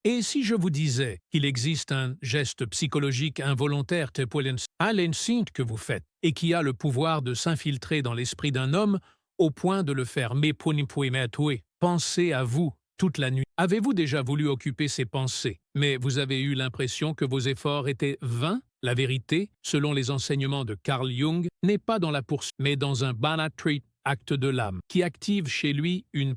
Et si je vous disais qu'il existe un geste psychologique involontaire à l'instinct que vous faites et qui a le pouvoir de s'infiltrer dans l'esprit d'un homme au point de le faire penser à vous toute la nuit? Avez-vous déjà voulu occuper ces pensées, mais vous avez eu l'impression que vos efforts étaient vains? La vérité, selon les enseignements de Carl Jung, n'est pas dans la poursuite, mais dans un Banatri acte de l'âme, qui active chez lui une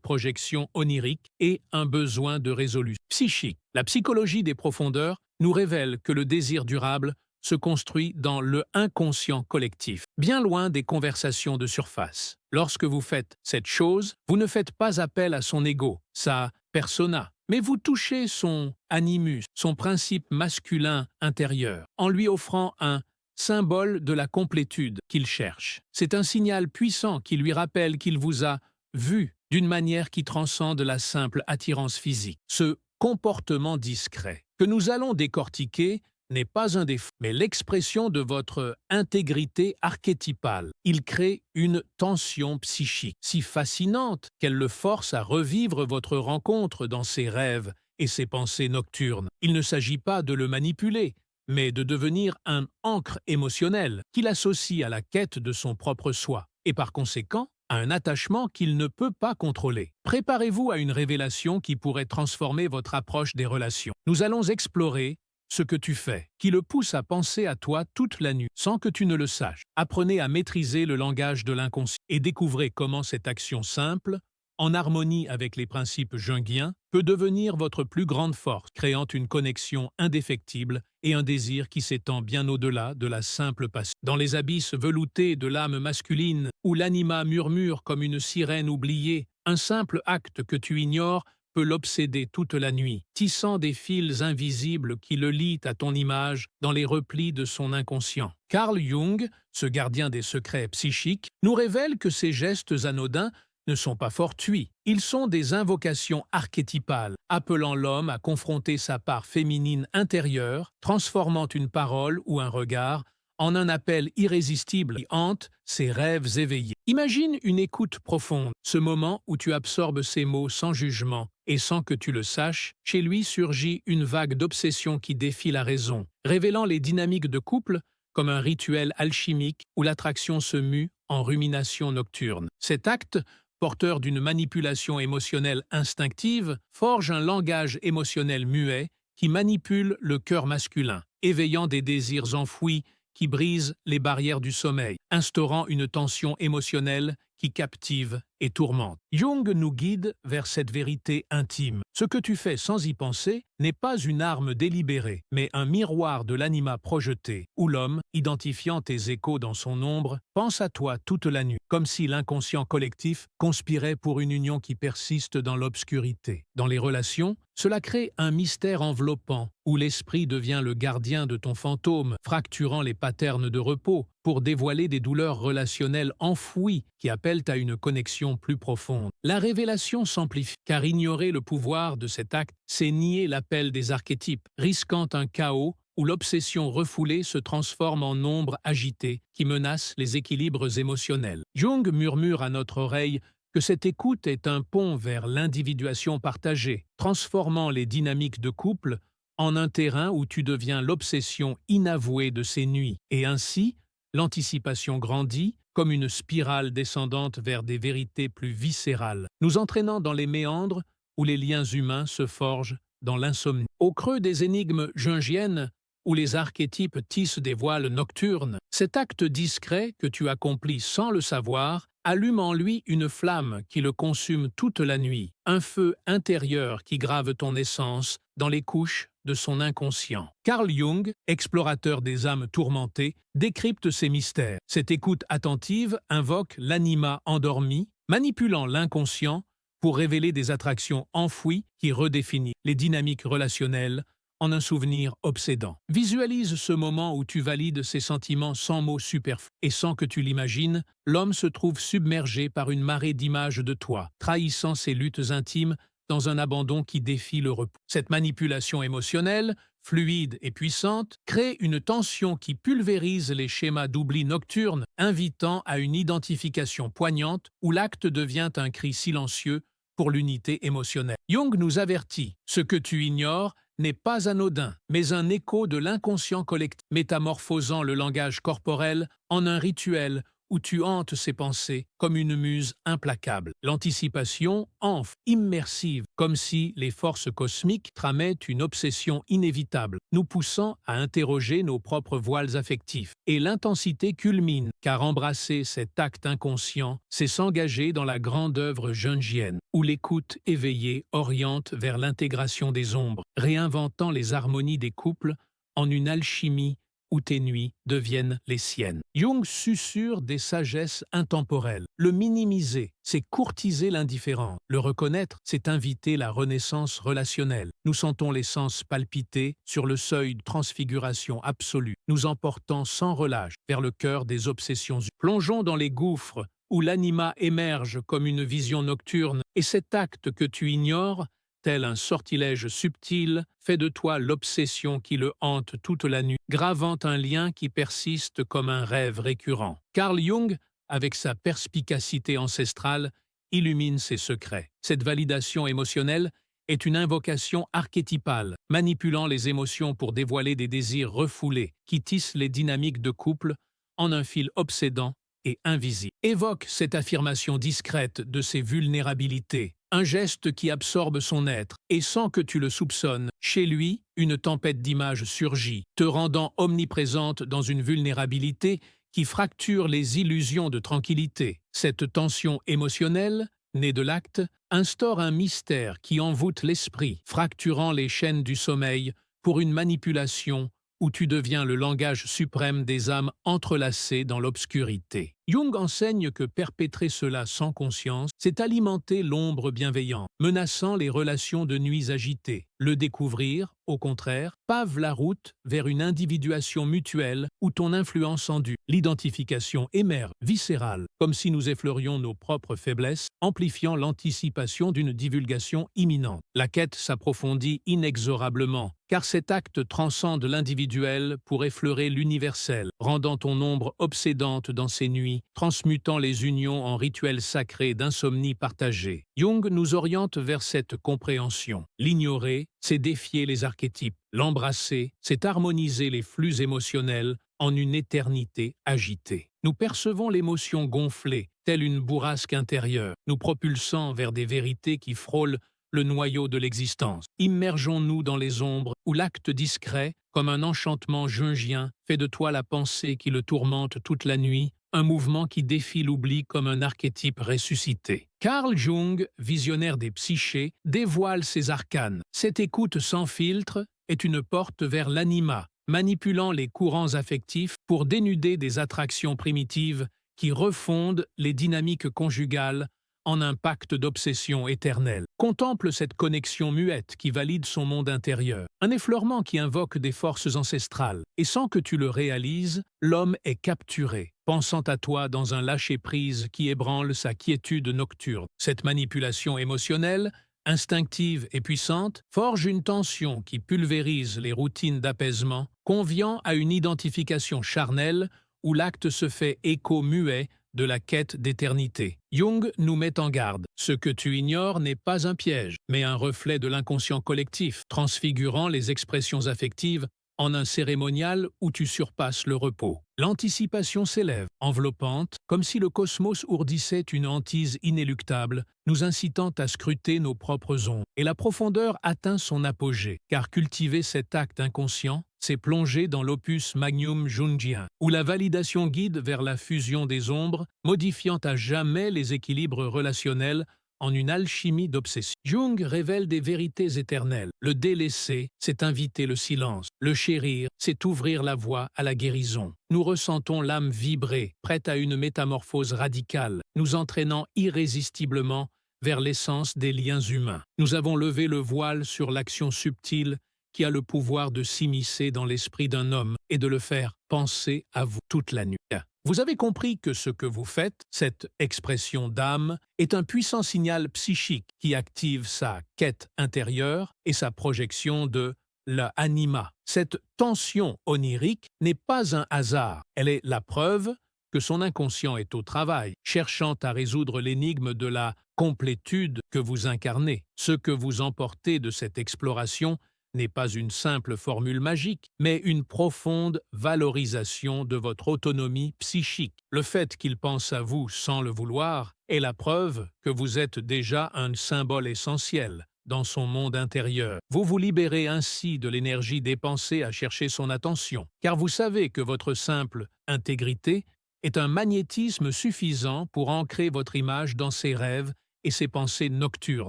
projection onirique et un besoin de résolution psychique. La psychologie des profondeurs nous révèle que le désir durable se construit dans le inconscient collectif, bien loin des conversations de surface. Lorsque vous faites cette chose, vous ne faites pas appel à son ego, sa persona, mais vous touchez son animus, son principe masculin intérieur, en lui offrant un symbole de la complétude qu'il cherche. C'est un signal puissant qui lui rappelle qu'il vous a vu d'une manière qui transcende la simple attirance physique. Ce comportement discret que nous allons décortiquer n'est pas un défaut, mais l'expression de votre intégrité archétypale. Il crée une tension psychique si fascinante qu'elle le force à revivre votre rencontre dans ses rêves et ses pensées nocturnes. Il ne s'agit pas de le manipuler, mais de devenir un ancre émotionnel qu'il associe à la quête de son propre soi, et par conséquent à un attachement qu'il ne peut pas contrôler. Préparez-vous à une révélation qui pourrait transformer votre approche des relations. Nous allons explorer ce que tu fais, qui le pousse à penser à toi toute la nuit, sans que tu ne le saches. Apprenez à maîtriser le langage de l'inconscient et découvrez comment cette action simple, en harmonie avec les principes jungiens, peut devenir votre plus grande force, créant une connexion indéfectible et un désir qui s'étend bien au-delà de la simple passion. Dans les abysses veloutés de l'âme masculine, où l'anima murmure comme une sirène oubliée, un simple acte que tu ignores peut l'obséder toute la nuit, tissant des fils invisibles qui le lient à ton image dans les replis de son inconscient. Carl Jung, ce gardien des secrets psychiques, nous révèle que ces gestes anodins ne sont pas fortuits. Ils sont des invocations archétypales, appelant l'homme à confronter sa part féminine intérieure, transformant une parole ou un regard en un appel irrésistible qui hante ses rêves éveillés. Imagine une écoute profonde, ce moment où tu absorbes ces mots sans jugement, et sans que tu le saches, chez lui surgit une vague d'obsession qui défie la raison, révélant les dynamiques de couple comme un rituel alchimique où l'attraction se mue en rumination nocturne. Cet acte, porteur d'une manipulation émotionnelle instinctive, forge un langage émotionnel muet qui manipule le cœur masculin, éveillant des désirs enfouis qui brisent les barrières du sommeil, instaurant une tension émotionnelle qui captive et tourmente. Jung nous guide vers cette vérité intime. Ce que tu fais sans y penser n'est pas une arme délibérée, mais un miroir de l'anima projeté, où l'homme, identifiant tes échos dans son ombre, pense à toi toute la nuit, comme si l'inconscient collectif conspirait pour une union qui persiste dans l'obscurité. Dans les relations, cela crée un mystère enveloppant, où l'esprit devient le gardien de ton fantôme, fracturant les patterns de repos, pour dévoiler des douleurs relationnelles enfouies qui appellent à une connexion plus profonde. La révélation s'amplifie, car ignorer le pouvoir de cet acte, c'est nier l'appel des archétypes, risquant un chaos où l'obsession refoulée se transforme en ombre agitée qui menace les équilibres émotionnels. Jung murmure à notre oreille que cette écoute est un pont vers l'individuation partagée, transformant les dynamiques de couple en un terrain où tu deviens l'obsession inavouée de ces nuits, et ainsi, l'anticipation grandit comme une spirale descendante vers des vérités plus viscérales, nous entraînant dans les méandres où les liens humains se forgent dans l'insomnie. Au creux des énigmes jungiennes, où les archétypes tissent des voiles nocturnes, cet acte discret que tu accomplis sans le savoir allume en lui une flamme qui le consume toute la nuit, un feu intérieur qui grave ton essence dans les couches de son inconscient. Carl Jung, explorateur des âmes tourmentées, décrypte ces mystères. Cette écoute attentive invoque l'anima endormi, manipulant l'inconscient pour révéler des attractions enfouies qui redéfinissent les dynamiques relationnelles en un souvenir obsédant. Visualise ce moment où tu valides ses sentiments sans mots superflus. Et sans que tu l'imagines, l'homme se trouve submergé par une marée d'images de toi, trahissant ses luttes intimes dans un abandon qui défie le repos. Cette manipulation émotionnelle, fluide et puissante, crée une tension qui pulvérise les schémas d'oubli nocturne, invitant à une identification poignante où l'acte devient un cri silencieux pour l'unité émotionnelle. Jung nous avertit, ce que tu ignores n'est pas anodin, mais un écho de l'inconscient collectif, métamorphosant le langage corporel en un rituel où tu hantes ses pensées comme une muse implacable. L'anticipation enfle, immersive, comme si les forces cosmiques tramaient une obsession inévitable, nous poussant à interroger nos propres voiles affectifs. Et l'intensité culmine, car embrasser cet acte inconscient, c'est s'engager dans la grande œuvre jungienne, où l'écoute éveillée oriente vers l'intégration des ombres, réinventant les harmonies des couples en une alchimie où tes nuits deviennent les siennes. Jung susurre des sagesses intemporelles. Le minimiser, c'est courtiser l'indifférent. Le reconnaître, c'est inviter la renaissance relationnelle. Nous sentons les sens palpiter sur le seuil de transfiguration absolue, nous emportant sans relâche vers le cœur des obsessions. Plongeons dans les gouffres où l'anima émerge comme une vision nocturne, et cet acte que tu ignores, tel un sortilège subtil, fait de toi l'obsession qui le hante toute la nuit, gravant un lien qui persiste comme un rêve récurrent. Carl Jung, avec sa perspicacité ancestrale, illumine ses secrets. Cette validation émotionnelle est une invocation archétypale, manipulant les émotions pour dévoiler des désirs refoulés, qui tissent les dynamiques de couple en un fil obsédant et invisible. Évoque cette affirmation discrète de ses vulnérabilités, un geste qui absorbe son être, et sans que tu le soupçonnes, chez lui, une tempête d'images surgit, te rendant omniprésente dans une vulnérabilité qui fracture les illusions de tranquillité. Cette tension émotionnelle, née de l'acte, instaure un mystère qui envoûte l'esprit, fracturant les chaînes du sommeil pour une manipulation où tu deviens le langage suprême des âmes entrelacées dans l'obscurité. Jung enseigne que perpétrer cela sans conscience, c'est alimenter l'ombre bienveillante, menaçant les relations de nuits agitées. Le découvrir, au contraire, pave la route vers une individuation mutuelle où ton influence endue. L'identification émerge, viscérale, comme si nous effleurions nos propres faiblesses, amplifiant l'anticipation d'une divulgation imminente. La quête s'approfondit inexorablement, car cet acte transcende l'individuel pour effleurer l'universel, rendant ton ombre obsédante dans ces nuits, transmutant les unions en rituels sacrés d'insomnie partagée. Jung nous oriente vers cette compréhension. L'ignorer, c'est défier les archétypes. L'embrasser, c'est harmoniser les flux émotionnels en une éternité agitée. Nous percevons l'émotion gonflée, telle une bourrasque intérieure, nous propulsant vers des vérités qui frôlent le noyau de l'existence. Immergeons-nous dans les ombres où l'acte discret, comme un enchantement jungien, fait de toi la pensée qui le tourmente toute la nuit, un mouvement qui défie l'oubli comme un archétype ressuscité. Carl Jung, visionnaire des psychés, dévoile ses arcanes. Cette écoute sans filtre est une porte vers l'anima, manipulant les courants affectifs pour dénuder des attractions primitives qui refondent les dynamiques conjugales en un pacte d'obsession éternelle. Contemple cette connexion muette qui valide son monde intérieur, un effleurement qui invoque des forces ancestrales, et sans que tu le réalises, l'homme est capturé, pensant à toi dans un lâcher-prise qui ébranle sa quiétude nocturne. Cette manipulation émotionnelle, instinctive et puissante, forge une tension qui pulvérise les routines d'apaisement, conviant à une identification charnelle où l'acte se fait écho muet de la quête d'éternité. Jung nous met en garde. Ce que tu ignores n'est pas un piège, mais un reflet de l'inconscient collectif, transfigurant les expressions affectives en un cérémonial où tu surpasses le repos. L'anticipation s'élève, enveloppante, comme si le cosmos ourdissait une hantise inéluctable, nous incitant à scruter nos propres ombres. Et la profondeur atteint son apogée, car cultiver cet acte inconscient, c'est plonger dans l'opus magnum jungien, où la validation guide vers la fusion des ombres, modifiant à jamais les équilibres relationnels en une alchimie d'obsession. Jung révèle des vérités éternelles. Le délaisser, c'est inviter le silence. Le chérir, c'est ouvrir la voie à la guérison. Nous ressentons l'âme vibrer, prête à une métamorphose radicale, nous entraînant irrésistiblement vers l'essence des liens humains. Nous avons levé le voile sur l'action subtile qui a le pouvoir de s'immiscer dans l'esprit d'un homme et de le faire penser à vous toute la nuit. Vous avez compris que ce que vous faites, cette expression d'âme, est un puissant signal psychique qui active sa quête intérieure et sa projection de l'anima. Cette tension onirique n'est pas un hasard, elle est la preuve que son inconscient est au travail, cherchant à résoudre l'énigme de la complétude que vous incarnez. Ce que vous emportez de cette exploration n'est pas une simple formule magique, mais une profonde valorisation de votre autonomie psychique. Le fait qu'il pense à vous sans le vouloir est la preuve que vous êtes déjà un symbole essentiel dans son monde intérieur. Vous vous libérez ainsi de l'énergie dépensée à chercher son attention, car vous savez que votre simple intégrité est un magnétisme suffisant pour ancrer votre image dans ses rêves et ses pensées nocturnes.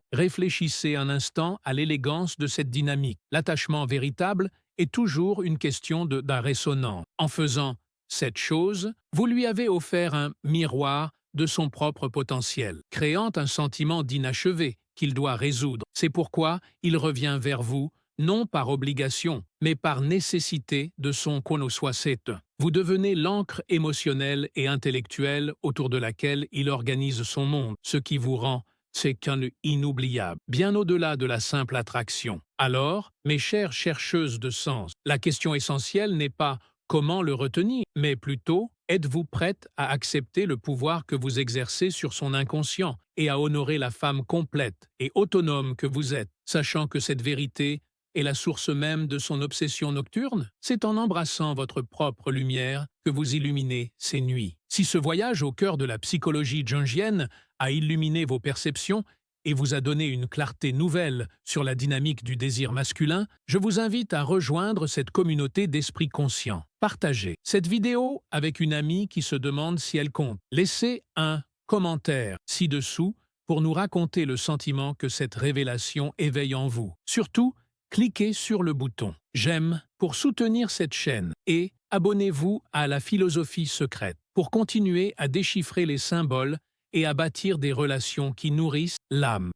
Réfléchissez un instant à l'élégance de cette dynamique. L'attachement véritable est toujours une question de résonance. En faisant cette chose, vous lui avez offert un miroir de son propre potentiel, créant un sentiment d'inachevé qu'il doit résoudre. C'est pourquoi il revient vers vous, non par obligation, mais par nécessité de son konoswasete. Vous devenez l'encre émotionnelle et intellectuelle autour de laquelle il organise son monde, ce qui vous rend c'est qu'un inoubliable, bien au-delà de la simple attraction. Alors, mes chères chercheuses de sens, la question essentielle n'est pas comment le retenir, mais plutôt êtes-vous prête à accepter le pouvoir que vous exercez sur son inconscient et à honorer la femme complète et autonome que vous êtes, sachant que cette vérité est la source même de son obsession nocturne? C'est en embrassant votre propre lumière que vous illuminez ses nuits. Si ce voyage au cœur de la psychologie jungienne a illuminé vos perceptions et vous a donné une clarté nouvelle sur la dynamique du désir masculin, je vous invite à rejoindre cette communauté d'esprits conscients. Partagez cette vidéo avec une amie qui se demande si elle compte. Laissez un commentaire ci-dessous pour nous raconter le sentiment que cette révélation éveille en vous. Surtout, cliquez sur le bouton « J'aime » pour soutenir cette chaîne et abonnez-vous à la philosophie secrète pour continuer à déchiffrer les symboles et à bâtir des relations qui nourrissent l'âme.